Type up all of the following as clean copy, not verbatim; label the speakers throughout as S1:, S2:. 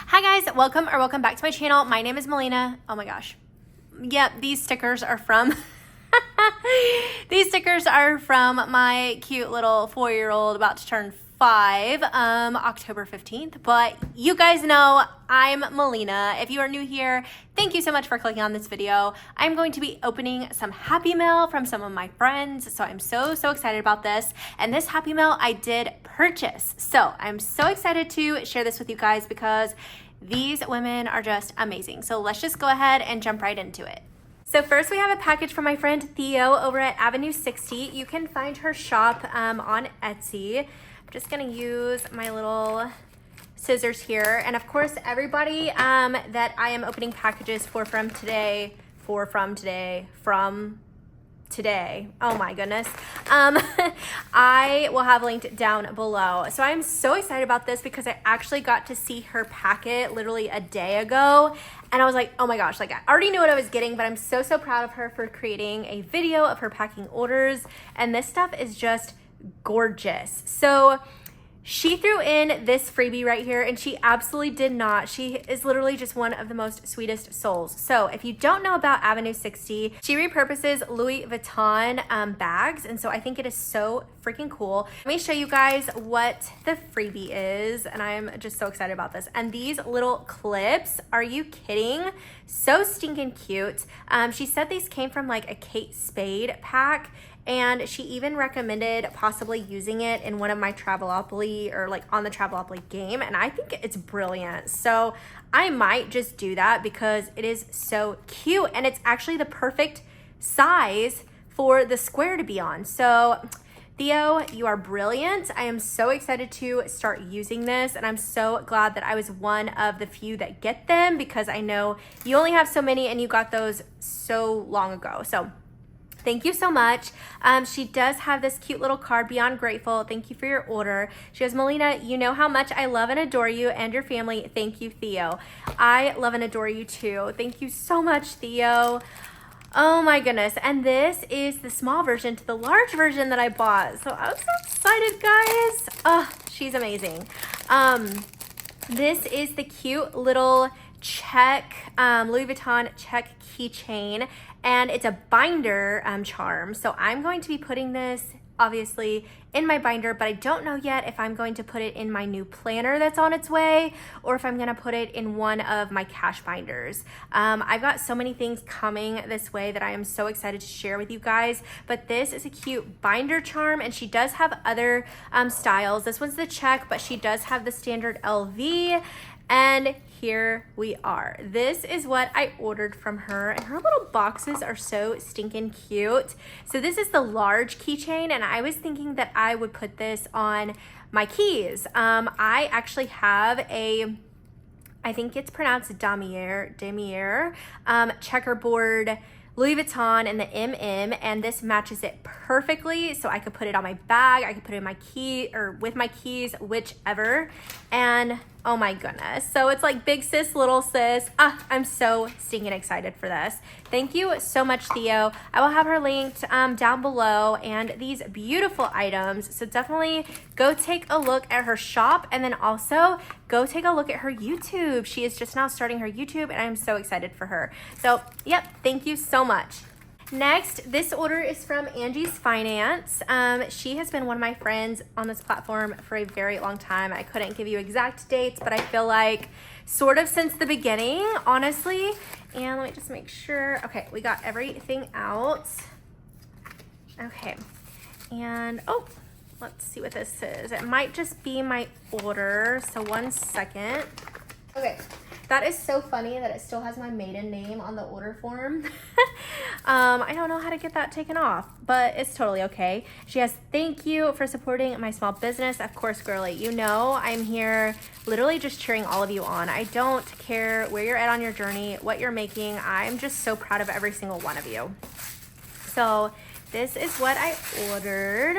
S1: Hi guys, welcome back to my channel. My name is Melina. Oh my gosh. Yep, these stickers are from my cute little 4-year-old about to turn 5, October 15th. But you guys know I'm Melina. If you are new here, thank you so much for clicking on this video. I'm going to be opening some Happy Mail from some of my friends. So I'm so excited about this. And this Happy Mail I did purchase. So I'm so excited to share this with you guys because these women are just amazing. So let's just go ahead and jump right into it. So first we have a package from my friend Theo over at Avenue 60. You can find her shop on Etsy. I'm just gonna use my little scissors here. And of course, everybody that I am opening packages from today, oh my goodness, I will have linked down below. So I'm so excited about this because I actually got to see her packet literally a day ago, and I was like, oh my gosh, like I already knew what I was getting, but I'm so proud of her for creating a video of her packing orders, and this stuff is just gorgeous. So she threw in this freebie right here, and she absolutely did not. She is literally just one of the most sweetest souls. So if you don't know about Avenue 60, she repurposes Louis Vuitton bags, and so I think it is so freaking cool. Let me show you guys what the freebie is, and I'm just so excited about this. And these little clips, are you kidding? So stinking cute. She said these came from like a Kate Spade pack, and she even recommended possibly using it in one of my Travelopoly or like on the Travelopoly game. And I think it's brilliant. So I might just do that because it is so cute. And it's actually the perfect size for the square to be on. So Theo, you are brilliant. I am so excited to start using this. And I'm so glad that I was one of the few that get them because I know you only have so many and you got those so long ago. So thank you so much. She does have this cute little card, Beyond Grateful. Thank you for your order. She goes, Melina, you know how much I love and adore you and your family. Thank you, Theo. I love and adore you too. Thank you so much, Theo. Oh my goodness. And this is the small version to the large version that I bought. So I'm so excited, guys. Oh, she's amazing. This is the cute little check, Louis Vuitton check keychain, and it's a binder charm. So I'm going to be putting this obviously in my binder, but I don't know yet if I'm going to put it in my new planner that's on its way or if I'm gonna put it in one of my cash binders. I've got so many things coming this way that I am so excited to share with you guys, but this is a cute binder charm, and she does have other styles. This one's the check, but she does have the standard LV. And here we are. This is what I ordered from her, and her little boxes are so stinking cute. So this is the large keychain, and I was thinking that I would put this on my keys. I actually have a, I think it's pronounced damier, checkerboard Louis Vuitton and the MM, and this matches it perfectly. So I could put it on my bag, I could put it in my key or with my keys, whichever. And oh my goodness. So it's like big sis, little sis. I'm so stinking excited for this. Thank you so much, Theo. I will have her linked down below, and these beautiful items. So definitely go take a look at her shop, and then also go take a look at her YouTube. She is just now starting her YouTube, and I'm so excited for her. So yep, thank you so much. Next, this order is from Angies Finance. She has been one of my friends on this platform for a very long time. I couldn't give you exact dates, but I feel like sort of since the beginning, honestly. And let me just make sure. Okay, we got everything out. Okay, and oh, let's see what this is. It might just be my order, so one second. Okay. That is so funny that it still has my maiden name on the order form. I don't know how to get that taken off, but it's totally okay. She has, thank you for supporting my small business. Of course, girly, you know I'm here literally just cheering all of you on. I don't care where you're at on your journey, what you're making. I'm just so proud of every single one of you. So this is what I ordered.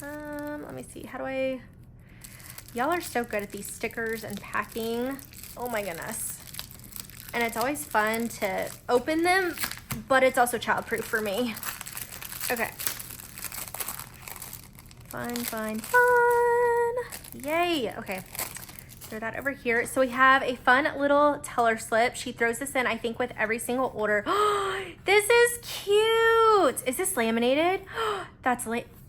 S1: Let me see, how do I... Y'all are so good at these stickers and packing. Oh my goodness. And it's always fun to open them, but it's also childproof for me. Okay. Fun. Yay. Okay. throw that over here. So we have a fun little teller slip. She throws this in, I think, with every single order. This is cute. Is this laminated? That's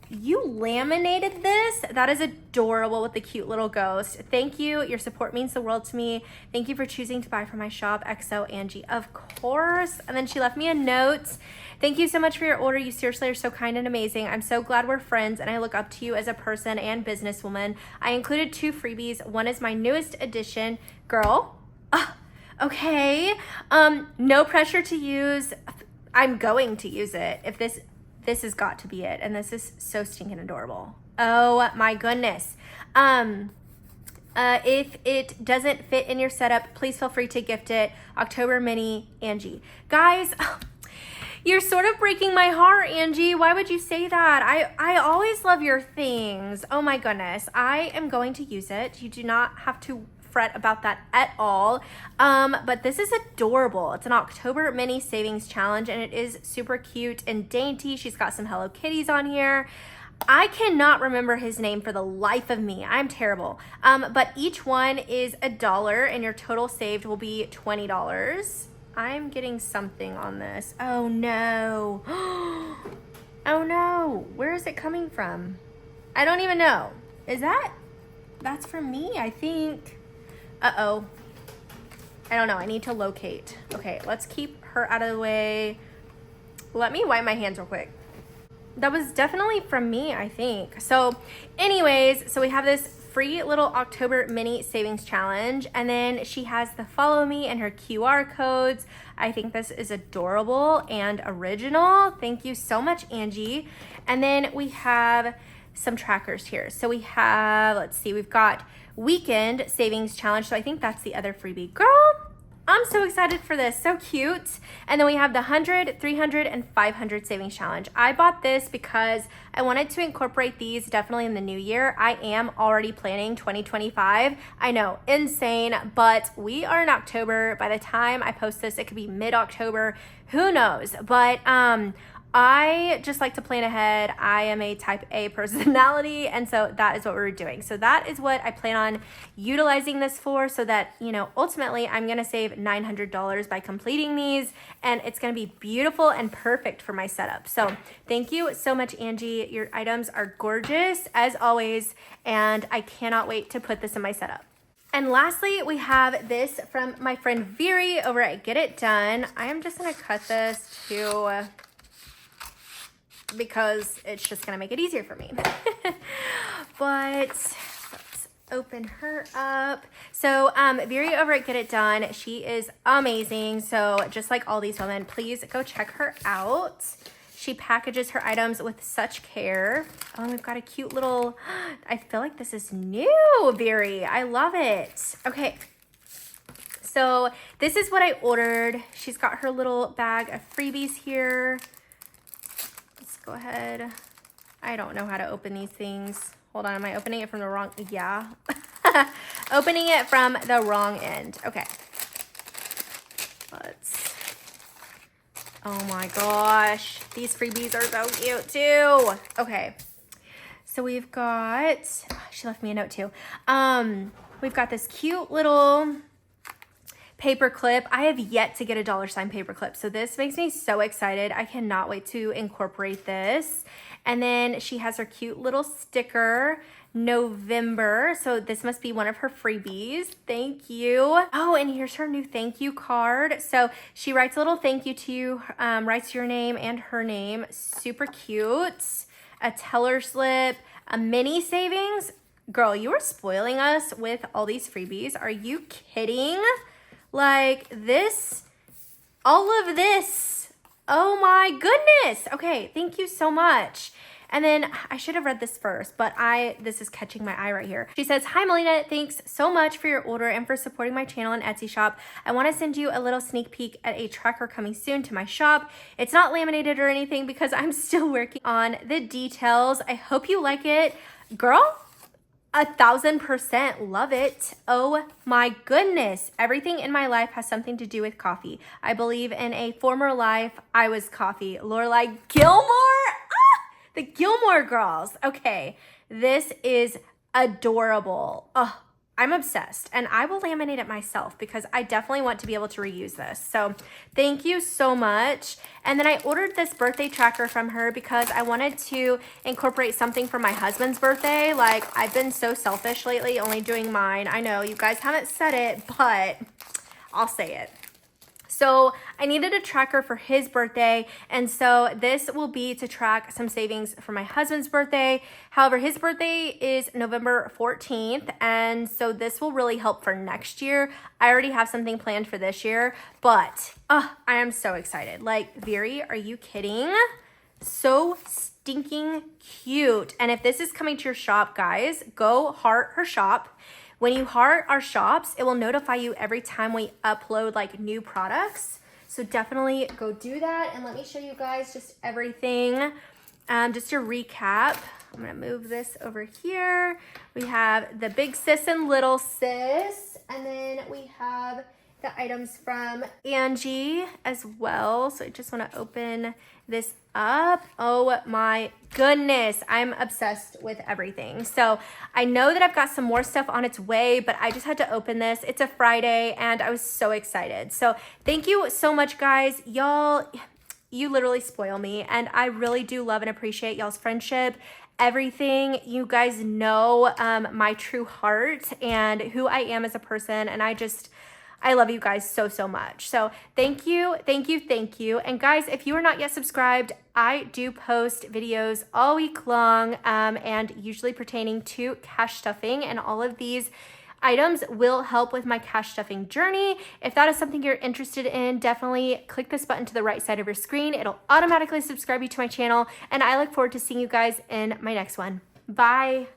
S1: you laminated this? That is adorable with the cute little ghost. Thank you. Your support means the world to me. Thank you for choosing to buy from my shop. XO Angie, of course. And then she left me a note. Thank you so much for your order. You seriously are so kind and amazing. I'm so glad we're friends and I look up to you as a person and businesswoman. I included 2 freebies. One is my newest addition. Girl, okay. No pressure to use. I'm going to use it. If this has got to be it. And this is so stinking adorable. Oh my goodness. If it doesn't fit in your setup, please feel free to gift it. October Mini, Angie. Guys, you're sort of breaking my heart, Angie. Why would you say that? I always love your things. Oh my goodness. I am going to use it. You do not have to fret about that at all. But this is adorable. It's an October Mini Savings Challenge and it is super cute and dainty. She's got some Hello Kitties on here. I cannot remember his name for the life of me. I'm terrible. But each one is $1 and your total saved will be $20. I'm getting something on this. Oh no. Oh no. Where is it coming from? I don't even know. That's for me, I think. Uh-oh. I don't know. I need to locate. Okay, let's keep her out of the way. Let me wipe my hands real quick. That was definitely from me, I think. So anyways, so we have this free little October Mini Savings Challenge. And then she has the follow me and her QR codes. I think this is adorable and original. Thank you so much, Angie. And then we have some trackers here. So we have, let's see, we've got weekend savings challenge. So I think that's the other freebie. Girl, I'm so excited for this. So cute. And then we have the 100, 300, and 500 savings challenge. I bought this because I wanted to incorporate these definitely in the new year. I am already planning 2025. I know, insane, but we are in October. By the time I post this, it could be mid-October. Who knows? But I just like to plan ahead. I am a type A personality, and so that is what we're doing. So that is what I plan on utilizing this for, so that, you know, ultimately I'm gonna save $900 by completing these, and it's gonna be beautiful and perfect for my setup. So thank you so much, Angie. Your items are gorgeous as always, and I cannot wait to put this in my setup. And lastly, we have this from my friend Viri over at Get It Done. I am just gonna cut this to because it's just gonna make it easier for me. But let's open her up. So Viri over at Get It Done, she is amazing. So just like all these women, please go check her out. She packages her items with such care. Oh, we've got a cute little, I feel like this is new, Viri. I love it. Okay. So this is what I ordered. She's got her little bag of freebies here. Go ahead. I don't know how to open these things. Hold on, am I opening it from the wrong? Yeah. Opening it from the wrong end. Okay. Let's, oh my gosh. These freebies are so cute too. Okay. So we've got, she left me a note too. We've got this cute little paper clip. I have yet to get a $ paper clip, so this makes me so excited. I cannot wait to incorporate this. And then she has her cute little sticker, November. So this must be one of her freebies. Thank you. Oh, and here's her new thank you card. So she writes a little thank you to you, writes your name and her name. Super cute. A teller slip, a mini savings. Girl, you are spoiling us with all these freebies. Are you kidding? Like this, all of this. Oh my goodness. Okay, thank you so much. And then I should have read this first, but this is catching my eye right here. She says, hi Melina, thanks so much for your order and for supporting my channel and Etsy shop. I want to send you a little sneak peek at a tracker coming soon to my shop. It's not laminated or anything because I'm still working on the details. I hope you like it. Girl, 1000% love it. Oh my goodness. Everything in my life has something to do with coffee. I believe in a former life, I was coffee. Lorelai Gilmore? The Gilmore Girls. Okay, this is adorable. Oh, I'm obsessed, and I will laminate it myself because I definitely want to be able to reuse this. So thank you so much. And then I ordered this birthday tracker from her because I wanted to incorporate something for my husband's birthday. Like, I've been so selfish lately, only doing mine. I know you guys haven't said it, but I'll say it. So I needed a tracker for his birthday, and so this will be to track some savings for my husband's birthday. However, his birthday is November 14th, and so this will really help for next year. I already have something planned for this year, but I am so excited. Like, Viri, are you kidding? So stinking cute. And if this is coming to your shop, guys, go heart her shop. When you heart our shops, it will notify you every time we upload like new products. So definitely go do that. And let me show you guys just everything. Just to recap, I'm gonna move this over here. We have the big sis and little sis. And then we have the items from Angie as well. So I just wanna open this up. Oh my goodness, I'm obsessed with everything. So I know that I've got some more stuff on its way, but I just had to open this. It's a Friday and I was so excited. So thank you so much, guys. Y'all, you literally spoil me, and I really do love and appreciate y'all's friendship, everything. You guys know my true heart and who I am as a person, and I love you guys so, so much. So thank you, thank you, thank you. And guys, if you are not yet subscribed, I do post videos all week long and usually pertaining to cash stuffing, and all of these items will help with my cash stuffing journey. If that is something you're interested in, definitely click this button to the right side of your screen. It'll automatically subscribe you to my channel, and I look forward to seeing you guys in my next one. Bye.